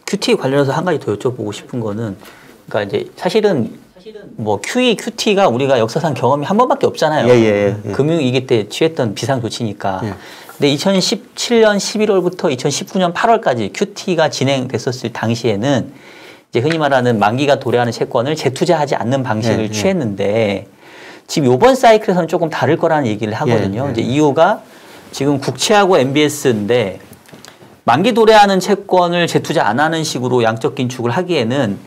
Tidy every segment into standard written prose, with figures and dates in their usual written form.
QT 관련해서 한 가지 더 여쭤보고 싶은 거는, 그러니까 이제 사실은 뭐 QE, QT가 우리가 역사상 경험이 한 번밖에 없잖아요. 금융위기 때 취했던 비상조치니까. 근데 2017년 11월부터 2019년 8월까지 QT가 진행됐었을 당시에는 이제 흔히 말하는 만기가 도래하는 채권을 재투자하지 않는 방식을 취했는데, 지금 이번 사이클에서는 조금 다를 거라는 얘기를 하거든요. 이제 이유가 지금 국채하고 MBS인데, 만기 도래하는 채권을 재투자 안 하는 식으로 양적 긴축을 하기에는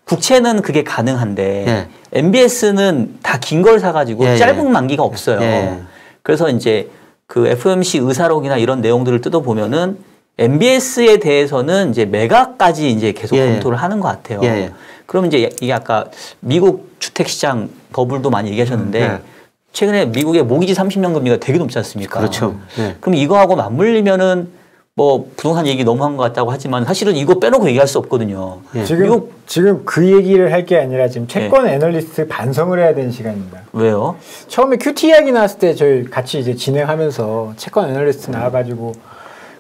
국채는 그게 가능한데 MBS는 다 긴 걸 사가지고 짧은 만기가 없어요. 그래서 이제 그 FOMC 의사록이나 이런 내용들을 뜯어보면은 MBS에 대해서는 이제 매각까지 이제 계속 검토를 하는 것 같아요. 그럼 이제 이게 아까 미국 주택시장 버블도 많이 얘기하셨는데 최근에 미국의 모기지 30년 금리가 되게 높지 않습니까? 그렇죠. 그럼 이거하고 맞물리면은 뭐 부동산 얘기 너무 한 것 같다고 하지만 사실은 이거 빼놓고 얘기할 수 없거든요. 지금 그 얘기를 할 게 아니라 지금 채권 애널리스트 반성을 해야 되는 시간입니다. 왜요? 처음에 QT 이야기 나왔을 때 저희 같이 이제 진행하면서 채권 애널리스트 나와가지고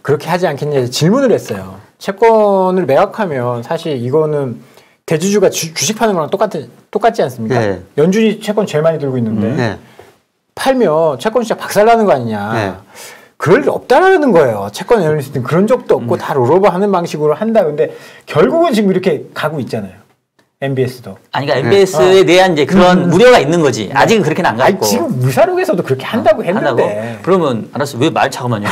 그렇게 하지 않겠냐 질문을 했어요. 채권을 매각하면 사실 이거는 대주주가 주식 파는 거랑 똑같지 않습니까? 연준이 채권 제일 많이 들고 있는데 팔면 채권 시장 박살나는 거 아니냐. 그럴 일 없다라는 거예요. 채권 애널리스트는 그런 적도 없고 다 롤오버 하는 방식으로 한다. 근데 결국은 지금 이렇게 가고 있잖아요. MBS도. 아니, 그러니까 MBS에 대한 이제 그런 우려가 있는 거지. 아직은 그렇게는 안 갔고. 지금 의사록에서도 그렇게 한다고 했는데. 한다고? 그러면 알았어. 왜 말 잠깐만요.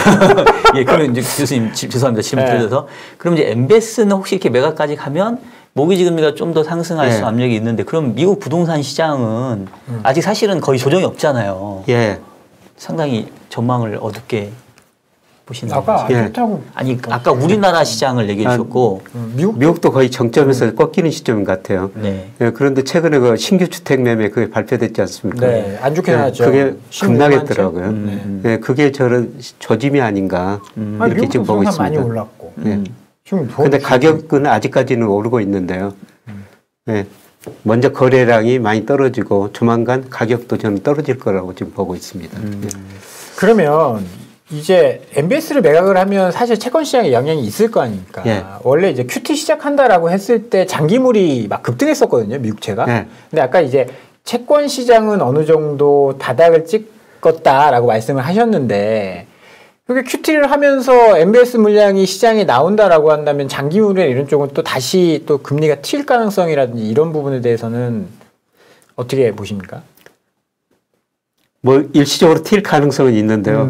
예, 그러면 이제 교수님 죄송합니다. 질문 드려서. 그럼 이제 MBS는 혹시 이렇게 매각까지 가면 모기지 금리가 좀 더 상승할 수 압력이 있는데, 그럼 미국 부동산 시장은 아직 사실은 거의 조정이 없잖아요. 상당히 전망을 어둡게 보시는 아까 좋다고. 아니, 아까 우리나라 시장을 얘기해 주셨고 미국도 거의 정점에서 꺾이는 시점 같아요. 그런데 최근에 그 신규 주택 매매 그게 발표됐지 않습니까? 안 좋게 나왔죠. 그게 급락했더라고요. 그게 저런 조짐이 아닌가 이렇게 지금 보고 있습니다. 많이 올랐고. 그런데 가격은 아직까지는 오르고 있는데요. 먼저 거래량이 많이 떨어지고 조만간 가격도 저는 떨어질 거라고 지금 보고 있습니다. 그러면 이제 MBS를 매각을 하면 사실 채권 시장에 영향이 있을 거 아닙니까? 원래 이제 QT 시작한다라고 했을 때 장기물이 막 급등했었거든요, 미국채가. 근데 아까 이제 채권 시장은 어느 정도 바닥을 찍었다라고 말씀을 하셨는데, 그게 QT를 하면서 MBS 물량이 시장에 나온다라고 한다면 장기물이나 이런 쪽은 또 다시 또 금리가 튈 가능성이라든지 이런 부분에 대해서는 어떻게 보십니까? 뭐 일시적으로 튈 가능성은 있는데요.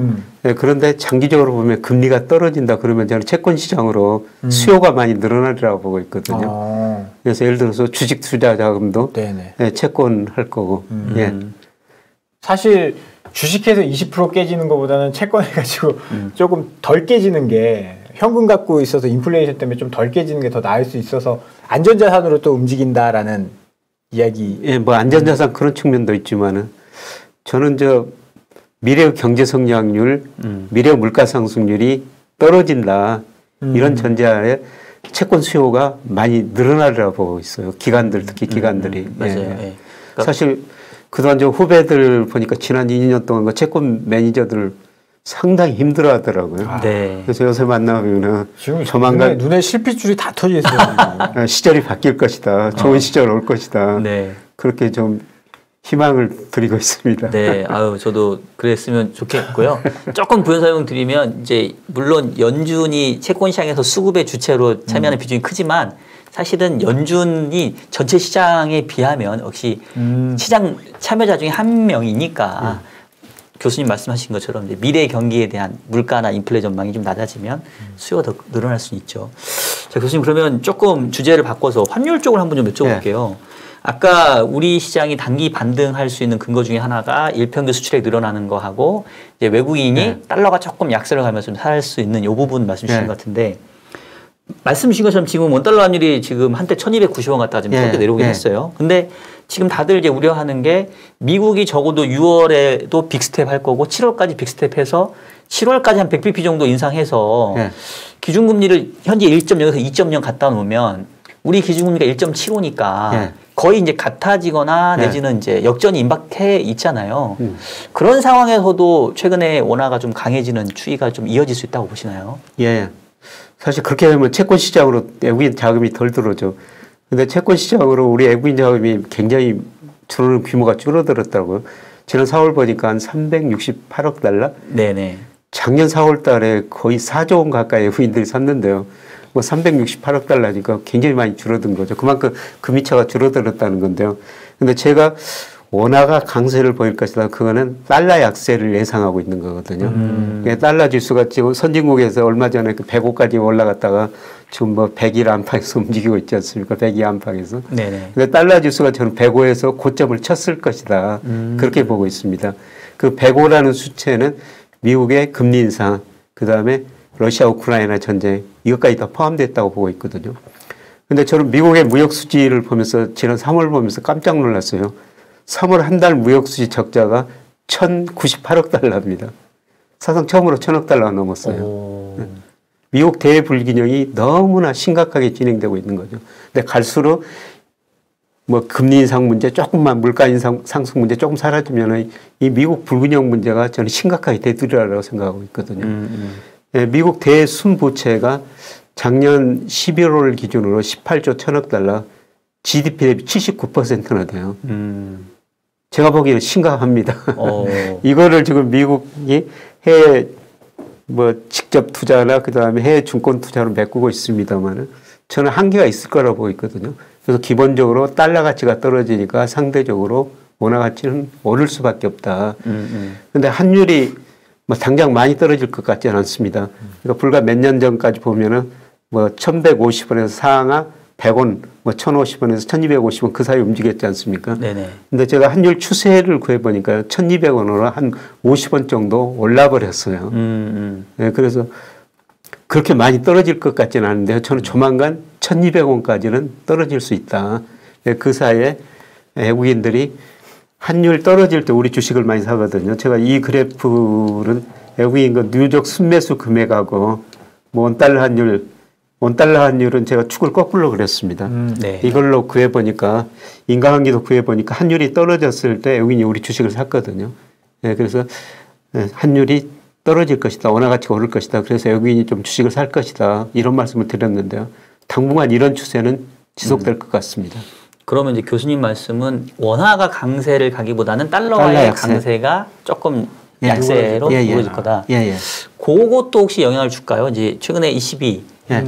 그런데 장기적으로 보면 금리가 떨어진다 그러면 저는 채권 시장으로 수요가 많이 늘어나리라고 보고 있거든요. 그래서 예를 들어서 주식 투자 자금도 채권 할 거고. 사실 주식해서 20% 깨지는 것보다는 채권 해가지고 조금 덜 깨지는 게, 현금 갖고 있어서 인플레이션 때문에 좀 덜 깨지는 게 더 나을 수 있어서 안전자산으로 또 움직인다라는 이야기. 뭐 안전자산 그런 측면도 있지만은 저는 미래 경제 성장률, 미래 물가 상승률이 떨어진다 이런 전제하에 채권 수요가 많이 늘어나리라고 보고 있어요. 기관들, 특히 기관들이. 맞아요. 그러니까 사실 그동안 저 후배들 보니까 지난 2년 동안 그 채권 매니저들 상당히 힘들어 하더라고요. 그래서 요새 만나면은 조만간 눈에 실핏줄이 다 터져 있어요. 시절이 바뀔 것이다. 좋은 시절 올 것이다. 그렇게 좀 희망을 드리고 있습니다. 아유, 저도 그랬으면 좋겠고요. 조금 부연 설명 드리면, 이제 물론 연준이 채권 시장에서 수급의 주체로 참여하는 비중이 크지만, 사실은 연준이 전체 시장에 비하면 역시 시장 참여자 중에 한 명이니까 교수님 말씀하신 것처럼 이제 미래 경기에 대한 물가나 인플레 전망이 좀 낮아지면 수요가 더 늘어날 수 있죠. 자, 교수님, 그러면 조금 주제를 바꿔서 환율 쪽을 한번 좀 여쭤볼게요. 아까 우리 시장이 단기 반등할 수 있는 근거 중에 하나가 일평균 수출액 늘어나는 거 하고, 이제 외국인이 달러가 조금 약세를 가면서 좀 살 수 있는 이 부분 말씀 주신 것 같은데, 말씀 주신 것처럼 지금 원달러 환율이 지금 한때 1290원 갔다가 지금 조금 내려오긴 했어요. 근데 지금 다들 이제 우려하는 게, 미국이 적어도 6월에도 빅스텝 할 거고 7월까지 빅스텝 해서 7월까지 한 100bp 정도 인상해서 기준금리를 현재 1.0에서 2.0 갖다 놓으면 우리 기준금리가 1.75니까 거의 이제 같아지거나 내지는 이제 역전이 임박해 있잖아요. 그런 상황에서도 최근에 원화가 좀 강해지는 추이가 좀 이어질 수 있다고 보시나요? 사실 그렇게 되면 채권 시장으로 외국인 자금이 덜 들어오죠. 근데 채권 시장으로 우리 외국인 자금이 굉장히 들어오는 규모가 줄어들었다고요. 지난 4월 보니까 한 368억 달러? 네네. 작년 4월 달에 거의 4조 원 가까이 외국인들이 샀는데요. 뭐 368억 달러니까 굉장히 많이 줄어든 거죠. 그만큼 금리차가 줄어들었다는 건데요. 근데 제가 원화가 강세를 보일 것이다. 그거는 달러 약세를 예상하고 있는 거거든요. 달러 지수가 지금 선진국에서 얼마 전에 그 105까지 올라갔다가 지금 뭐 100일 안팎에서 움직이고 있지 않습니까? 102 안팎에서. 네네. 근데 달러 지수가 저는 105에서 고점을 쳤을 것이다. 그렇게 보고 있습니다. 그 105라는 수치에는 미국의 금리 인상, 그 다음에 러시아 우크라이나 전쟁 이것까지 다 포함됐다고 보고 있거든요. 근데 저는 미국의 무역 수지를 보면서 지난 3월 보면서 깜짝 놀랐어요. 3월 한 달 무역 수지 적자가 1,098억 달러입니다. 사상 처음으로 1,000억 달러가 넘었어요. 네. 미국 대불균형이 너무나 심각하게 진행되고 있는 거죠. 근데 갈수록 뭐 금리 인상 문제 조금만 물가 인상 상승 문제 조금 사라지면 이 미국 불균형 문제가 저는 심각하게 되리라고 생각하고 있거든요. 네, 미국 대순부채가 작년 11월 기준으로 18조 1,000억 달러, GDP 대비 79%나 돼요. 제가 보기에는 심각합니다. 이거를 지금 미국이 해외 뭐 직접 투자나 그 다음에 해외 증권 투자로 메꾸고 있습니다만은 저는 한계가 있을 거라고 보고 있거든요. 그래서 기본적으로 달러 가치가 떨어지니까 상대적으로 원화 가치는 오를 수밖에 없다. 그런데 환율이 뭐 당장 많이 떨어질 것 같지는 않습니다. 그러니까 불과 몇 년 전까지 보면은 뭐 1,150원에서 상하 100원, 뭐 1,050원에서 1,250원 그 사이 움직였지 않습니까? 네네. 근데 제가 환율 추세를 구해보니까 1,200원으로 한 50원 정도 올라버렸어요. 네, 그래서 그렇게 많이 떨어질 것 같지는 않은데요. 저는 조만간 1,200원까지는 떨어질 수 있다. 네, 그 사이에 외국인들이 환율 떨어질 때 우리 주식을 많이 사거든요. 제가 이 그래프는 외국인 그 누적 순매수 금액하고 뭐 원달러 환율은 제가 축을 거꾸로 그렸습니다. 네. 이걸로 구해보니까 인과관계도 구해보니까 환율이 떨어졌을 때 외국인이 우리 주식을 샀거든요. 네, 그래서 환율이 떨어질 것이다. 원화 가치가 오를 것이다. 그래서 외국인이 좀 주식을 살 것이다. 이런 말씀을 드렸는데요. 당분간 이런 추세는 지속될 것 같습니다. 그러면 이제 교수님 말씀은 원화가 강세를 가기보다는 달러의 강세가 조금 약세로 보여질 거다. 그것도 혹시 영향을 줄까요? 이제 최근에 ECB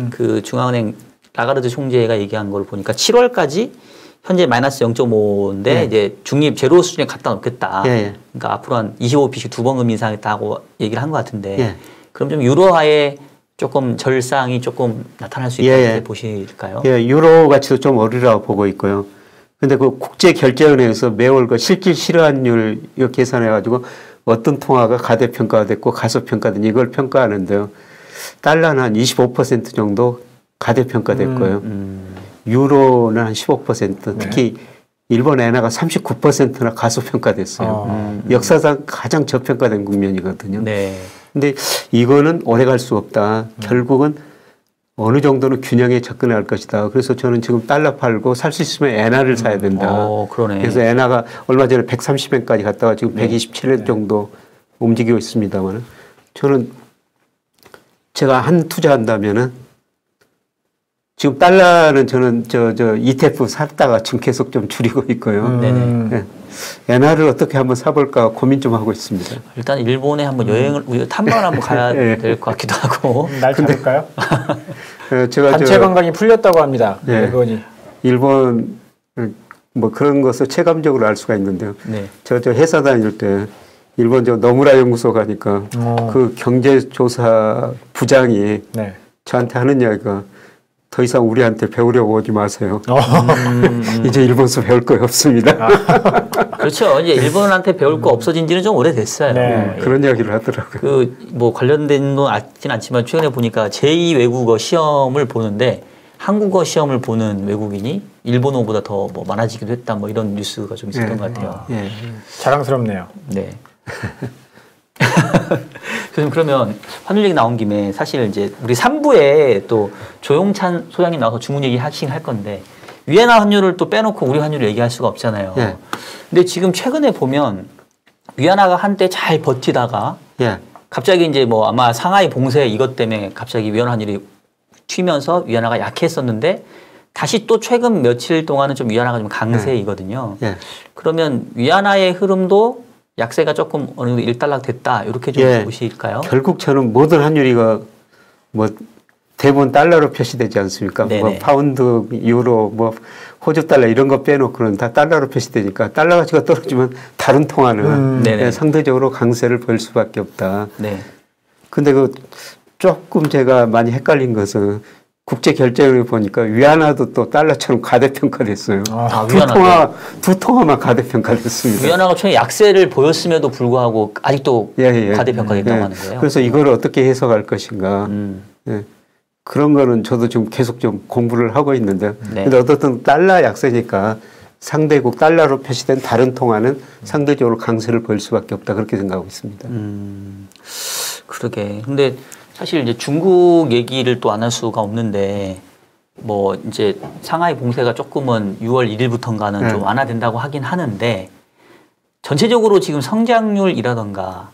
그 중앙은행 라가르드 총재가 얘기한 걸 보니까 7월까지 현재 마이너스 0.5인데 이제 중립 제로 수준에 갖다 놓겠다. 그러니까 앞으로 한 25bc 2번 금리 인상했다고 얘기를 한 것 같은데 그럼 좀 유로화에 조금 절상이 조금 나타날 수 있다고 보실까요? 유로 가치도 좀 오르라고 보고 있고요. 근데 그 국제결제은행에서 매월 그 실질 실환율 이거 계산해가지고 어떤 통화가 가대평가가 됐고 가소평가된 이걸 평가하는데요. 달러는 한 25% 정도 가대평가됐고요. 유로는 한 15%, 특히 일본 엔화가 39%나 가소평가됐어요. 역사상 가장 저평가된 국면이거든요. 근데 이거는 오래 갈 수 없다. 결국은 어느 정도는 균형에 접근할 것이다. 그래서 저는 지금 달러 팔고 살 수 있으면 엔화를 사야 된다. 그래서 엔화가 얼마 전에 130엔까지 갔다가 지금 127엔 정도 움직이고 있습니다만 저는 제가 한 투자한다면은 지금 달러는 저는 저 ETF 샀다가 지금 계속 좀 줄이고 있고요. 엔화를 어떻게 한번 사볼까 고민 좀 하고 있습니다. 일단 일본에 한번 여행을 탐방을 한번 가야 될 것 같기도 하고. 날 잡을까요? 제가 단체 관광이 풀렸다고 합니다. 일본 뭐 그런 것을 체감적으로 알 수가 있는데요. 저 회사 다닐 때 일본 저 너무라 연구소 가니까 그 경제조사 부장이 저한테 하는 이야기가 더 이상 우리한테 배우려고 오지 마세요. 이제 일본서 배울 거 없습니다. 그렇죠. 이제 일본한테 배울 거 없어진 지는 좀 오래됐어요. 그런 이야기를 하더라고요. 그 뭐 관련된 건 아진 않지만 최근에 보니까 제2 외국어 시험을 보는데 한국어 시험을 보는 외국인이 일본어보다 더 뭐 많아지기도 했다. 뭐 이런 뉴스가 좀 있었던 것 같아요. 자랑스럽네요. 네. 그러면 환율 얘기 나온 김에 사실 이제 우리 3부에 또 조용찬 소장님 나와서 주문 얘기 하긴 할 건데 위엔화 환율을 또 빼놓고 우리 환율을 얘기할 수가 없잖아요. 근데 지금 최근에 보면 위안화가 한때 잘 버티다가 갑자기 이제 뭐 아마 상하이 봉쇄 이것 때문에 갑자기 위안화 환율이 튀면서 위안화가 약했었는데 다시 또 최근 며칠 동안은 좀 위안화가 좀 강세이거든요. 예. 그러면 위안화의 흐름도 약세가 조금 어느 정도 일단락 됐다 이렇게 좀 예. 보실까요? 결국 저는 모든 환율이가 뭐 대부분 달러로 표시되지 않습니까? 뭐 파운드, 유로, 뭐 호주 달러 이런 거 빼놓고는 다 달러로 표시되니까 달러 가치가 떨어지면 다른 통화는 상대적으로 강세를 보일 수밖에 없다. 네. 근데 그 조금 제가 많이 헷갈린 것은 국제 결제를 보니까 위안화도 또 달러처럼 과대평가됐어요. 두 통화만 과대평가됐습니다. 위안화가 최근에 약세를 보였음에도 불구하고 아직도 과대평가됐다고 하는 거예요. 그래서 이걸 어떻게 해석할 것인가. 예. 그런 거는 저도 지금 계속 좀 공부를 하고 있는데, 근데 어떻든 달러 약세니까 상대국 달러로 표시된 다른 통화는 상대적으로 강세를 보일 수밖에 없다 그렇게 생각하고 있습니다. 그러게. 근데 사실 이제 중국 얘기를 또 안 할 수가 없는데 뭐 이제 상하이 봉쇄가 조금은 6월 1일부터인가는 좀 완화된다고 하긴 하는데 전체적으로 지금 성장률이라던가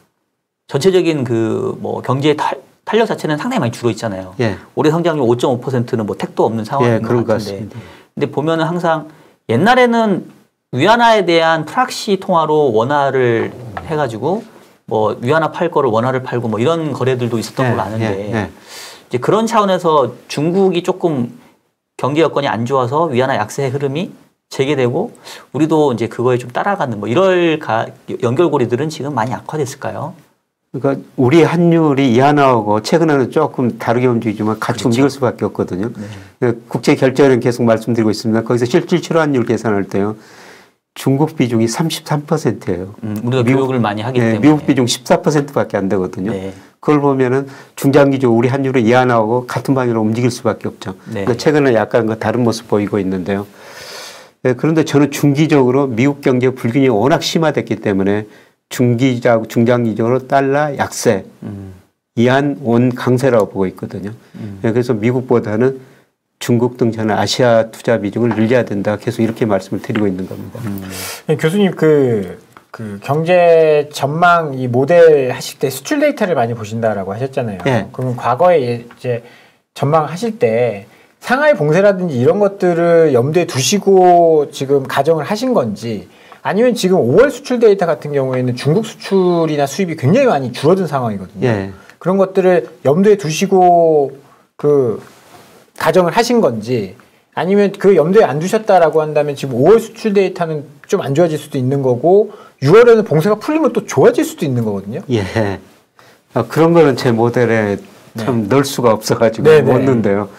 전체적인 그 뭐 경제의 탄력 자체는 상당히 많이 줄어 있잖아요. 올해 성장률 5.5%는 뭐 택도 없는 상황인 것 같은데. 근데 보면은 항상 옛날에는 위안화에 대한 프락시 통화로 원화를 해가지고 뭐 위안화 팔 거를 원화를 팔고 뭐 이런 거래들도 있었던 걸로 아는데 이제 그런 차원에서 중국이 조금 경제 여건이 안 좋아서 위안화 약세 흐름이 재개되고 우리도 이제 그거에 좀 따라가는 뭐 이럴 연결고리들은 지금 많이 악화됐을까요? 그러니까 우리 환율이 위안화하고 최근에는 조금 다르게 움직이지만 같이 움직일 수밖에 없거든요. 국제 결제는 계속 말씀드리고 있습니다. 거기서 실질 환율 계산할 때요. 중국 비중이 33%예요. 우리가 교육을 많이 하기 때문에. 미국 비중 14%밖에 안 되거든요. 그걸 보면은 중장기적으로 우리 환율을 이완하고 같은 방향으로 움직일 수밖에 없죠. 그러니까 최근에 약간 그 다른 모습 보이고 있는데요. 그런데 저는 중기적으로 미국 경제 불균형이 워낙 심화됐기 때문에 중장기적으로 달러 약세, 이한 원 강세라고 보고 있거든요. 그래서 미국보다는 중국 등 저는 아시아 투자 비중을 늘려야 된다. 계속 이렇게 말씀을 드리고 있는 겁니다. 교수님 그 경제 전망 이 모델 하실 때 수출 데이터를 많이 보신다라고 하셨잖아요. 그러면 과거에 이제 전망하실 때 상하이 봉쇄라든지 이런 것들을 염두에 두시고 지금 가정을 하신 건지 아니면 지금 5월 수출 데이터 같은 경우에는 중국 수출이나 수입이 굉장히 많이 줄어든 상황이거든요. 그런 것들을 염두에 두시고 가정을 하신 건지 아니면 그 염두에 안 두셨다라고 한다면 지금 5월 수출 데이터는 좀 안 좋아질 수도 있는 거고 6월에는 봉쇄가 풀리면 또 좋아질 수도 있는 거거든요. 그런 거는 제 모델에 참 넣을 수가 없어가지고 못 넣는데요.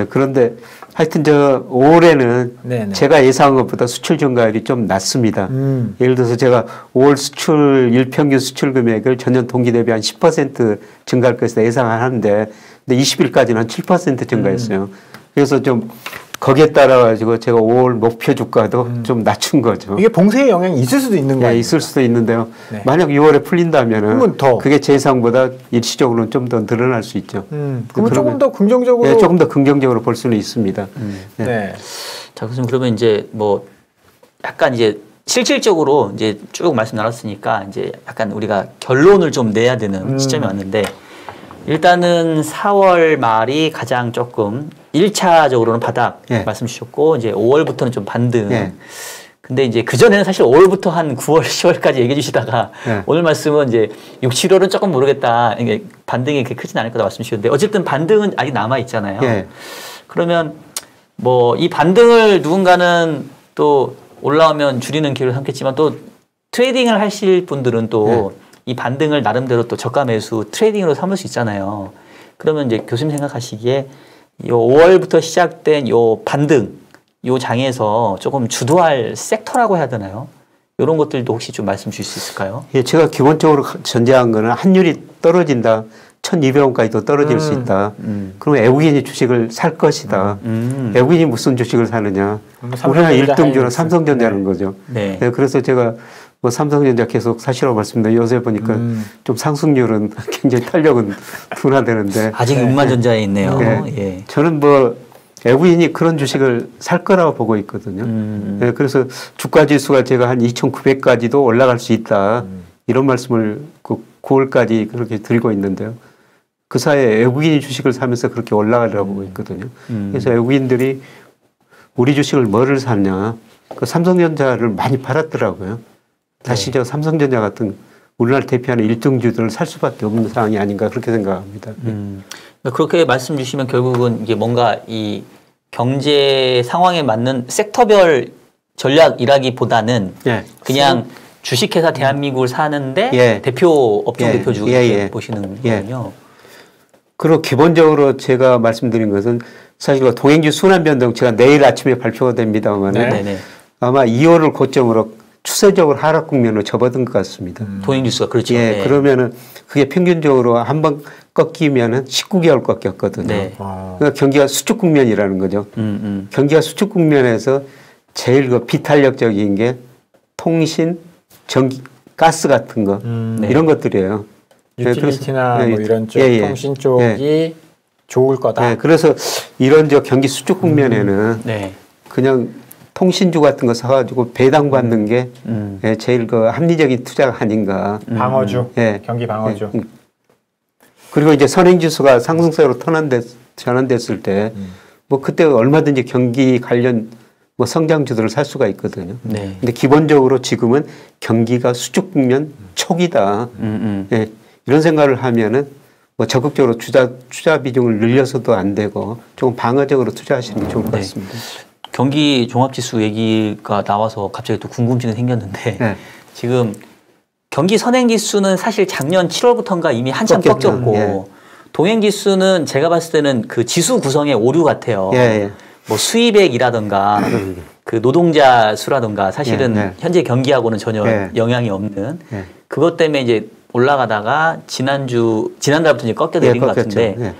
그런데 하여튼 저 올해는 제가 예상한 것보다 수출 증가율이 좀 낮습니다. 예를 들어서 제가 5월 수출 일평균 수출 금액을 전년 동기 대비 한 10% 증가할 것이다 예상하는데 근데 20일까지는 한 7% 증가했어요. 그래서 좀 거기에 따라 가지고 제가 5월 목표 주가도 좀 낮춘 거죠. 이게 봉쇄의 영향이 있을 수도 있는 거예요. 있을 수도 있는데요. 만약 6월에 풀린다면은 그게 제 예상보다 일시적으로는 좀 더 늘어날 수 있죠. 그럼 조금 더 긍정적으로 조금 더 긍정적으로 볼 수는 있습니다. 자, 교수님 그러면 이제 뭐 약간 이제 실질적으로 이제 쭉 말씀 나눴으니까 이제 약간 우리가 결론을 좀 내야 되는 시점이 왔는데 일단은 4월 말이 가장 조금 1차적으로는 바닥 말씀 주셨고 이제 5월부터는 좀 반등. 근데 이제 그전에는 사실 5월부터 한 9월, 10월까지 얘기해 주시다가 오늘 말씀은 이제 6, 7월은 조금 모르겠다. 이게 반등이 그렇게 크진 않을 거다 말씀 주셨는데 어쨌든 반등은 아직 남아 있잖아요. 그러면 뭐 이 반등을 누군가는 또 올라오면 줄이는 기회를 삼겠지만 또 트레이딩을 하실 분들은 또 이 반등을 나름대로 또 저가 매수 트레이딩으로 삼을 수 있잖아요. 그러면 이제 교수님 생각하시기에 요 5월부터 시작된 요 반등, 요 장에서 조금 주도할 섹터라고 해야 되나요? 이런 것들도 혹시 좀 말씀 주실 수 있을까요? 제가 기본적으로 전제한 거는 환율이 떨어진다. 1,200원까지도 떨어질 수 있다. 그러면 외국인이 주식을 살 것이다. 외국인이 무슨 주식을 사느냐. 우리나라 1등주는 삼성전자는 거죠. 그래서 제가 뭐 삼성전자 계속 사시라고 말씀드렸는데 요새 보니까 좀 상승률은 굉장히 탄력은 둔화되는데 아직 6만 전자에 있네요. 저는 뭐 외국인이 그런 주식을 살 거라고 보고 있거든요. 그래서 주가 지수가 제가 한 2,900까지도 올라갈 수 있다. 이런 말씀을 9월까지 그렇게 드리고 있는데요. 그 사이에 외국인이 주식을 사면서 그렇게 올라가려고 보고 있거든요. 그래서 외국인들이 우리 주식을 뭐를 샀냐. 그 삼성전자를 많이 팔았더라고요. 다시 저 삼성전자 같은 우리나라 대표하는 1등주들을 살 수밖에 없는 상황이 아닌가 그렇게 생각합니다. 그렇게 말씀 주시면 결국은 이게 뭔가 이 경제 상황에 맞는 섹터별 전략이라기보다는 그냥 주식회사 대한민국을 사는데 대표 업종 대표주 보시는 거군요. 그리고 기본적으로 제가 말씀드린 것은 사실 동행주 순환 변동 제가 내일 아침에 발표가 됩니다만 아마 2월을 고점으로 추세적으로 하락 국면으로 접어든 것 같습니다. 동행지수가 그렇죠. 그러면은 그게 평균적으로 한 번 꺾이면은 19개월 꺾였거든요. 그러니까 경기가 수축 국면이라는 거죠. 경기가 수축 국면에서 제일 그 비탄력적인 게 통신, 전기, 가스 같은 거 이런 것들이에요. 유틸리티나 뭐 이런 쪽 통신 쪽이 좋을 거다. 그래서 이런 저 경기 수축 국면에는 그냥 통신주 같은 거 사가지고 배당 받는 게 제일 그 합리적인 투자가 아닌가. 방어주, 경기 방어주. 그리고 이제 선행지수가 상승세로 전환됐을 때 뭐 그때 얼마든지 경기 관련 뭐 성장주들을 살 수가 있거든요. 근데 기본적으로 지금은 경기가 수축 국면 초기다. 이런 생각을 하면은 뭐 적극적으로 투자 비중을 늘려서도 안 되고 조금 방어적으로 투자하시는 게 좋을 것 같습니다. 경기 종합지수 얘기가 나와서 갑자기 또 궁금증이 생겼는데 지금 경기 선행지수는 사실 작년 7월부터인가 이미 한참 꺾였고 동행지수는 제가 봤을 때는 그 지수 구성의 오류 같아요. 뭐 수입액이라든가 그 노동자 수라든가 사실은 현재 경기하고는 전혀 영향이 없는 그것 때문에 이제 올라가다가 지난달부터 이제 꺾여 내린 것 같은데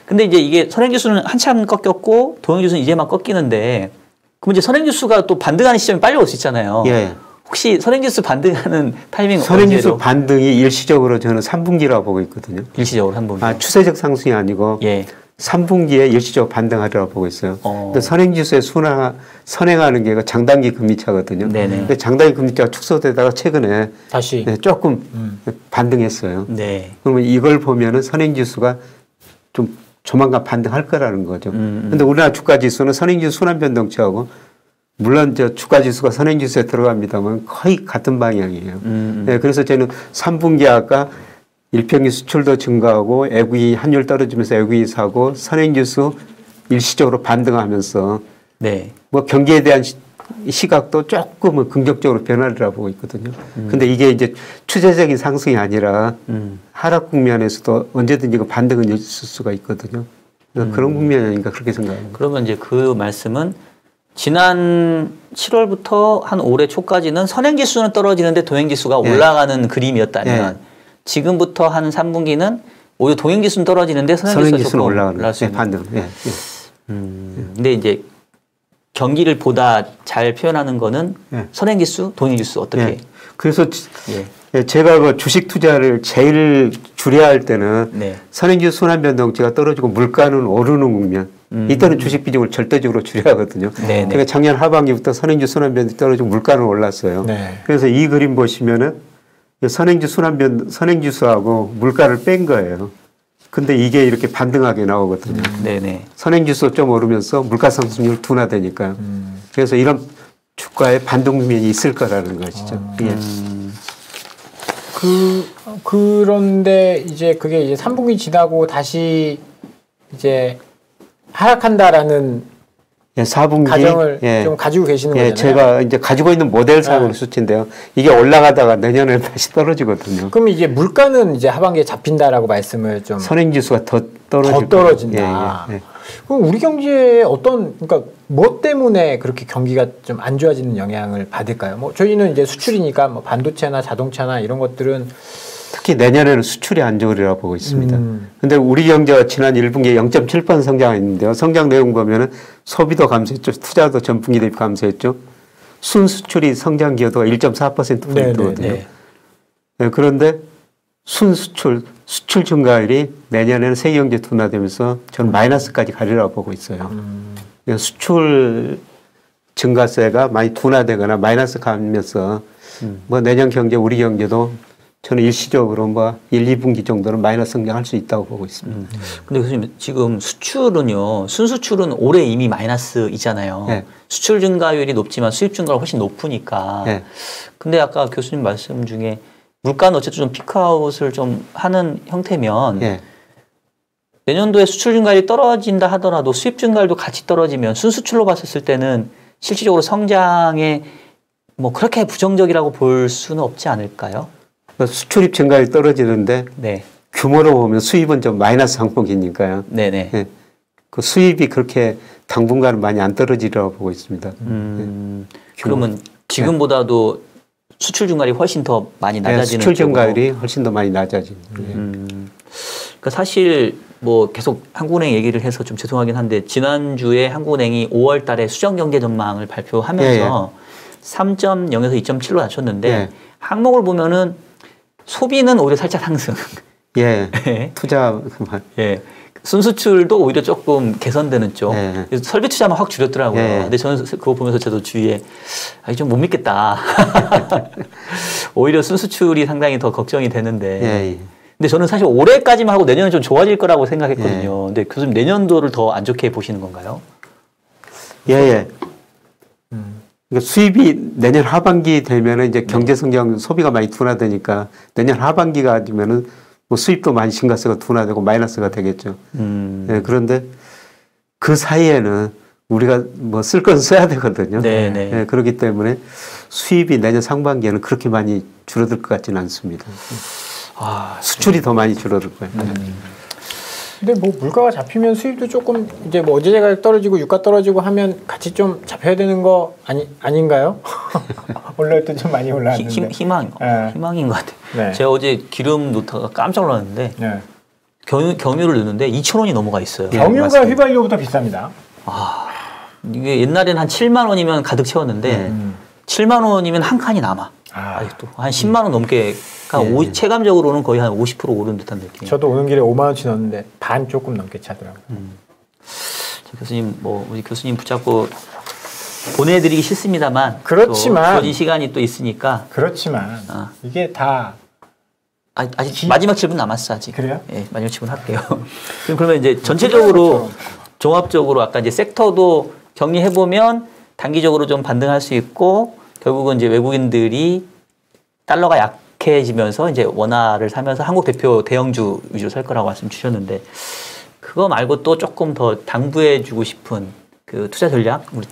근데 이제 이게 선행지수는 한참 꺾였고 동행지수는 이제 막 꺾이는데 그럼 이제 선행지수가 또 반등하는 시점이 빨리 올 수 있잖아요. 혹시 선행지수 반등하는 타이밍 선행지수 반등이 일시적으로 저는 3분기라고 보고 있거든요. 일시적으로 3분기. 추세적 상승이 아니고 3분기에 일시적으로 반등하리라고 보고 있어요. 근데 선행지수에 선행하는 게 장단기 금리차거든요. 근데 장단기 금리차가 축소되다가 최근에 다시 조금 반등했어요. 그러면 이걸 보면은 선행지수가 좀 조만간 반등할 거라는 거죠. 근데 우리나라 주가지수는 선행지수 순환변동치하고 물론 저 주가지수가 선행지수에 들어갑니다만 거의 같은 방향이에요. 그래서 저는 3분기 아까 일평균 수출도 증가하고 외국인 환율 떨어지면서 외국인 사고 선행지수 일시적으로 반등하면서 뭐 경기에 대한 시각도 조금은 긍정적으로 변화리라고 보고 있거든요. 근데 이게 이제 추세적인 상승이 아니라 하락 국면에서도 언제든지 그 반등은 있을 수가 있거든요. 그러니까 그런 국면이 아닌가 그렇게 생각합니다. 그러면 이제 그 말씀은 지난 7월부터 한 올해 초까지는 선행지수는 떨어지는데 동행지수가 올라가는 그림이었다면 지금부터 한 3분기는 오히려 동행지수는 떨어지는데 선행지수는 올라갈 수 있는. 반등. 근데 이제 경기를 보다 잘 표현하는 거는 선행지수, 동행지수 어떻게? 그래서 제가 그 주식 투자를 제일 줄여야 할 때는 선행지수 순환변동치가 떨어지고 물가는 오르는 국면. 이때는 주식 비중을 절대적으로 줄여야 하거든요. 그러니까 작년 하반기부터 선행지수 순환변동치 떨어지고 물가는 올랐어요. 그래서 이 그림 보시면은 선행지수하고 물가를 뺀 거예요. 근데 이게 이렇게 반등하게 나오거든요. 선행지수 좀 오르면서 물가 상승률 둔화되니까요. 그래서 이런 주가의 반등 국면이 있을 거라는 것이죠. 그런데 이제 그게 이제 3분기 지나고 다시 이제 하락한다라는 4분기 가정을 좀 가지고 계시는 거잖아요. 제가 이제 가지고 있는 모델상으로 수치인데요. 이게 올라가다가 내년에 다시 떨어지거든요. 그럼 이제 물가는 이제 하반기에 잡힌다라고 말씀을 좀 선행지수가 더 떨어진다. 그럼 우리 경제에 그러니까 뭐 때문에 그렇게 경기가 좀 안 좋아지는 영향을 받을까요? 뭐 저희는 이제 수출이니까 뭐 반도체나 자동차나 이런 것들은 특히 내년에는 수출이 안 좋으리라고 보고 있습니다. 근데 우리 경제가 지난 1분기에 0.7% 성장했는데요. 성장 내용 보면은 소비도 감소했죠. 투자도 전분기 대비 감소했죠. 순수출이 성장 기여도가 1.4%포인트거든요. 그런데 순수출, 수출 증가율이 내년에는 세계 경제 둔화되면서 저는 마이너스까지 가리라고 보고 있어요. 수출 증가세가 많이 둔화되거나 마이너스 가면서 뭐 내년 경제, 우리 경제도 저는 일시적으로 뭐 1, 2분기 정도는 마이너스 성장할 수 있다고 보고 있습니다. 근데 교수님 지금 수출은요. 순수출은 올해 이미 마이너스이잖아요. 네. 수출 증가율이 높지만 수입 증가가 훨씬 높으니까. 네. 근데 아까 교수님 말씀 중에 물가는 어쨌든 좀 피크아웃을 좀 하는 형태면 네. 내년도에 수출 증가율이 떨어진다 하더라도 수입 증가율도 같이 떨어지면 순수출로 봤을 때는 실질적으로 성장에 뭐 그렇게 부정적이라고 볼 수는 없지 않을까요? 수출입 증가율이 떨어지는데 네. 규모로 보면 수입은 좀 마이너스 항목이니까요. 네네. 네. 그 수입이 그렇게 당분간은 많이 안 떨어지리라고 보고 있습니다. 그러면 지금보다도 수출 증가율이 훨씬 더 많이 낮아지는 수출 증가율이 훨씬 더 많이 낮아집니다. 그러니까 사실 뭐 계속 한국은행 얘기를 해서 좀 죄송하긴 한데 지난주에 한국은행이 5월 달에 수정 경제 전망을 발표하면서 3.0에서 2.7로 낮췄는데 항목을 보면은 소비는 오히려 살짝 상승. 예. 투자 그만. 예. 순수출도 오히려 조금 개선되는 쪽. 그래서 설비 투자만 확 줄였더라고요. 근데 저는 그거 보면서 저도 주위에 좀 못 믿겠다. 오히려 순수출이 상당히 더 걱정이 되는데. 근데 저는 사실 올해까지만 하고 내년은 좀 좋아질 거라고 생각했거든요. 근데 교수님 내년도를 더 안 좋게 보시는 건가요? 그러니까 수입이 내년 하반기 되면은 이제 경제 성장 소비가 많이 둔화되니까 내년 하반기가 되면은 뭐 수입도 많이 증가세가 둔화되고 마이너스가 되겠죠. 그런데 그 사이에는 우리가 뭐 쓸 건 써야 되거든요. 그렇기 때문에 수입이 내년 상반기에는 그렇게 많이 줄어들 것 같지는 않습니다. 수출이 더 많이 줄어들 거예요. 근데 뭐 물가가 잡히면 수입도 조금 이제 뭐 어제 가격 떨어지고 유가 떨어지고 하면 같이 좀 잡혀야 되는 거 아닌가요? 올라올 때 좀 많이 올라왔는데. 희망인 것 같아요. 제가 어제 기름 놓다가 깜짝 놀랐는데 경유를 넣는데 2,000원이 넘어가 있어요. 경유가 휘발유보다 비쌉니다. 이게 옛날에는 한 7만 원이면 가득 채웠는데 7만 원이면 한 칸이 남아. 아직도 한 10만 원 넘게 체감적으로는 거의 한 50% 오른 듯한 느낌. 저도 오는 길에 5만 원치 넣었는데 반 조금 넘게 차더라고요. 교수님 우리 교수님 붙잡고 보내드리기 싫습니다만 그렇지만 주어진 시간이 또 있으니까 그렇지만 이게 다 아직 마지막 질문 남았어 아직. 그래요? 예, 마지막 질문 할게요. 그러면 이제 전체적으로 종합적으로 아까 이제 섹터도 정리해 보면 단기적으로 좀 반등할 수 있고 결국은 이제 외국인들이 달러가 약해지면서 이제 원화를 사면서 한국 대표 대형주 위주로 살 거라고 말씀 주셨는데 그거 말고 또 조금 더 당부해주고 싶은 그 투자 전략 우리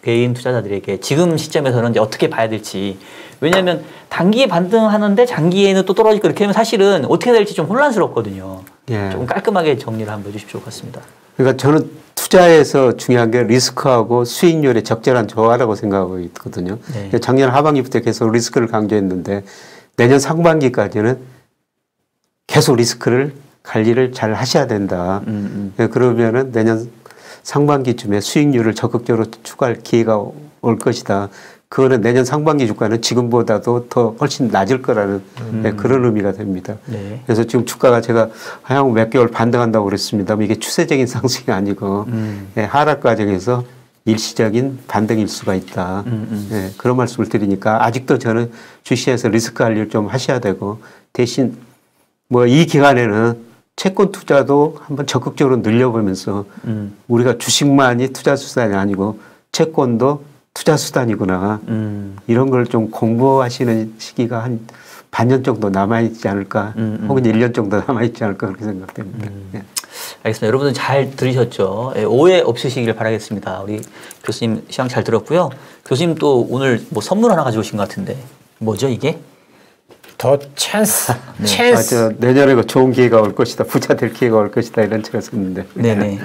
개인 투자자들에게 지금 시점에서는 이제 어떻게 봐야 될지. 왜냐하면 단기에 반등하는데 장기에는 또 떨어지고 그렇게 하면 사실은 어떻게 될지 좀 혼란스럽거든요. 조금 깔끔하게 정리를 한번 해주십시오. 같습니다. 그러니까 저는 투자에서 중요한 게 리스크하고 수익률의 적절한 조화라고 생각하고 있거든요. 작년 하반기부터 계속 리스크를 강조했는데 내년 상반기까지는 계속 리스크를 관리를 잘 하셔야 된다. 그러면은 내년 상반기쯤에 수익률을 적극적으로 추가할 기회가 올 것이다. 그거는 내년 상반기 주가는 지금보다도 더 훨씬 낮을 거라는 그런 의미가 됩니다. 그래서 지금 주가가 제가 향후 몇 개월 반등한다고 그랬습니다만 이게 추세적인 상승이 아니고 하락 과정에서 일시적인 반등일 수가 있다. 그런 말씀을 드리니까 아직도 저는 주시에서 리스크 관리를 좀 하셔야 되고 대신 뭐 이 기간에는 채권 투자도 한번 적극적으로 늘려보면서 우리가 주식만이 투자 수단이 아니고 채권도 투자 수단이구나. 이런 걸 좀 공부하시는 시기가 한 반년 정도 남아있지 않을까 혹은 1년 정도 남아있지 않을까 그렇게 생각됩니다. 알겠습니다. 여러분들 잘 들으셨죠? 오해 없으시길 바라겠습니다. 우리 교수님 시황 잘 들었고요. 교수님 또 오늘 뭐 선물 하나 가져오신 것 같은데 뭐죠 이게? 더 찬스. 찬스. 내년에 좋은 기회가 올 것이다. 부자 될 기회가 올 것이다. 이런 책을 썼는데. 네네.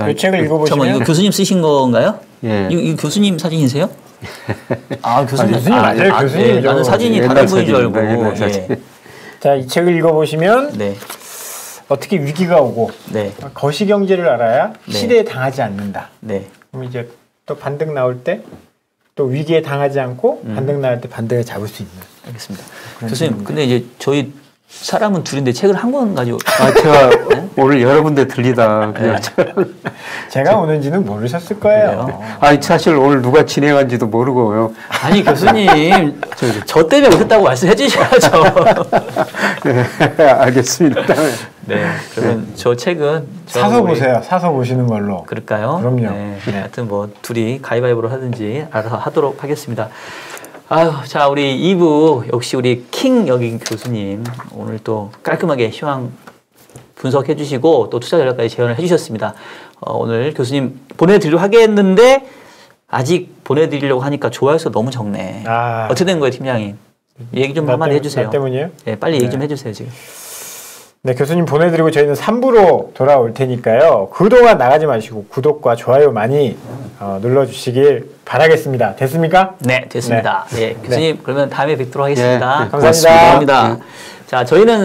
이 책을 읽어보시면. 잠깐만, 이거 교수님 쓰신 건가요? 이거 교수님 사진이세요? 교수님 맞아요. 교수님. 나는 사진이 다른 분인 줄 알고. 자, 이 책을 읽어보시면 어떻게 위기가 오고 거시경제를 알아야 시대에 당하지 않는다. 그럼 이제 또 반등 나올 때 또 위기에 당하지 않고 반등 나올 때 반등을 잡을 수 있는. 알겠습니다. 교수님, 근데 이제 저희 사람은 둘인데 책을 한 권 가지고. 제가 네? 오늘 여러 군데 들리다 그냥 제가 오는지는 모르셨을 거예요. 사실 오늘 누가 진행한지도 모르고요. 아니 교수님 저 때문에 오셨다고 말씀해 주셔야죠. 네, 알겠습니다. 네, 그러면 저 책은 사서 보세요. 사서 보시는 걸로. 그럴까요? 그럼요. 네, 하여튼 뭐 둘이 가위바위보로 하든지 알아서 하도록 하겠습니다. 아유, 자, 우리 2부 역시 우리 킹 여기 교수님 오늘 또 깔끔하게 시황 분석해 주시고 또 투자 전략까지 제언을 해 주셨습니다. 오늘 교수님 보내드리려고 하겠는데 아직 보내드리려고 하니까 좋아요수가 너무 적네. 어떻게 된 거예요, 팀장님? 얘기 좀 한마디 해주세요. 나 때문이에요? 네, 빨리 얘기 좀 해주세요, 지금. 네, 교수님 보내드리고 저희는 3부로 돌아올 테니까요. 그동안 나가지 마시고 구독과 좋아요 많이 눌러주시길 바라겠습니다. 됐습니까? 네, 됐습니다. 네, 교수님 그러면 다음에 뵙도록 하겠습니다. 감사합니다. 자, 저희는